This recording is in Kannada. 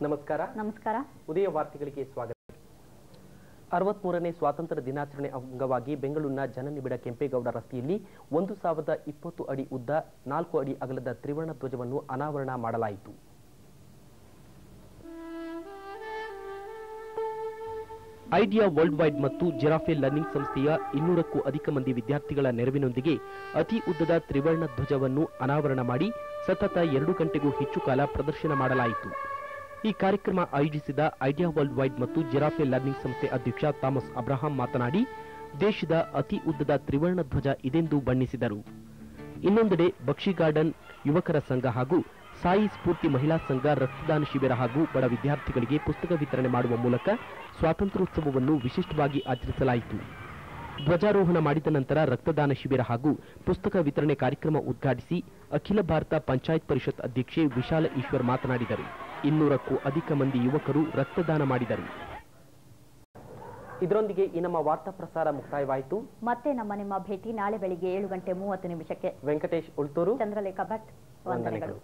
ನಮಸ್ಕಾರ. ನಮಸ್ಕಾರ. ಉದಯ ವಾರ್ತೆಗಳಿಗೆ ಸ್ವಾಗತ. 63ನೇ ಸ್ವಾತಂತ್ರ್ಯ ದಿನಾಚರಣೆ ಅಂಗವಾಗಿ ಬೆಂಗಳೂರಿನ ಜನನಿಬಿಡ ಕೆಂಪೇಗೌಡ ರಸ್ತೆಯಲ್ಲಿ 1020 ಅಡಿ ಉದ್ದ 4 ಅಡಿ ಅಗಲದ ತ್ರಿವರ್ಣ ಧ್ವಜವನ್ನು ಅನಾವರಣ ಮಾಡಲಾಯಿತು. ಐಡಿಯಾ ವರ್ಲ್ಡ್ ವೈಡ್ ಮತ್ತು ಜಿರಾಫೆ ಲರ್ನಿಂಗ್ ಸಂಸ್ಥೆಯ 200ಕ್ಕೂ ಅಧಿಕ ಮಂದಿ ವಿದ್ಯಾರ್ಥಿಗಳ ನೆರವಿನೊಂದಿಗೆ ಅತಿ ಉದ್ದದ ತ್ರಿವರ್ಣ ಧ್ವಜವನ್ನು ಅನಾವರಣ ಮಾಡಿ ಸತತ 2 ಗಂಟೆಗೂ ಹೆಚ್ಚು ಕಾಲ ಪ್ರದರ್ಶನ ಮಾಡಲಾಯಿತು. ಈ ಕಾರ್ಯಕ್ರಮ ಆಯೋಜಿಸಿದ ಐಡಿಯಾ ವರ್ಲ್ಡ್ ವೈಡ್ ಮತ್ತು ಜಿರಾಫೆ ಲರ್ನಿಂಗ್ ಸಂಸ್ಥೆ ಅಧ್ಯಕ್ಷ ಥಾಮಸ್ ಅಬ್ರಹಾಂ ಮಾತನಾಡಿ, ದೇಶದ ಅತಿ ಉದ್ದದ ತ್ರಿವರ್ಣ ಧ್ವಜ ಇದೆಂದು ಬಣ್ಣಿಸಿದರು. ಇನ್ನೊಂದೆಡೆ ಬಕ್ಷಿ ಗಾರ್ಡನ್ ಯುವಕರ ಸಂಘ ಹಾಗೂ ಸಾಯಿ ಸ್ಫೂರ್ತಿ ಮಹಿಳಾ ಸಂಘ ರಕ್ತದಾನ ಶಿಬಿರ ಹಾಗೂ ಬಡ ವಿದ್ಯಾರ್ಥಿಗಳಿಗೆ ಪುಸ್ತಕ ವಿತರಣೆ ಮಾಡುವ ಮೂಲಕ ಸ್ವಾತಂತ್ರ್ಯೋತ್ಸವವನ್ನು ವಿಶಿಷ್ಟವಾಗಿ ಆಚರಿಸಲಾಯಿತು. ಧ್ವಜಾರೋಹಣ ಮಾಡಿದ ನಂತರ ರಕ್ತದಾನ ಶಿಬಿರ ಹಾಗೂ ಪುಸ್ತಕ ವಿತರಣೆ ಕಾರ್ಯಕ್ರಮ ಉದ್ಘಾಟಿಸಿ ಅಖಿಲ ಭಾರತ ಪಂಚಾಯತ್ ಪರಿಷತ್ ಅಧ್ಯಕ್ಷೆ ವಿಶಾಲ ಈಶ್ವರ್ ಮಾತನಾಡಿದರು. 200ಕ್ಕೂ ಅಧಿಕ ಮಂದಿ ಯುವಕರು ರಕ್ತದಾನ ಮಾಡಿದರು. ಇದರೊಂದಿಗೆ ಈ ನಮ್ಮ ವಾರ್ತಾ ಪ್ರಸಾರ ಮುಕ್ತಾಯವಾಯಿತು. ಮತ್ತೆ ನಿಮ್ಮ ಭೇಟಿ ನಾಳೆ ಬೆಳಿಗ್ಗೆ 7:30 ವೆಂಕಟೇಶ್ ಉಳ್ತೂರು, ಚಂದ್ರಲೇಖಾ ಭಟ್, ವಂದನೆಗಳು.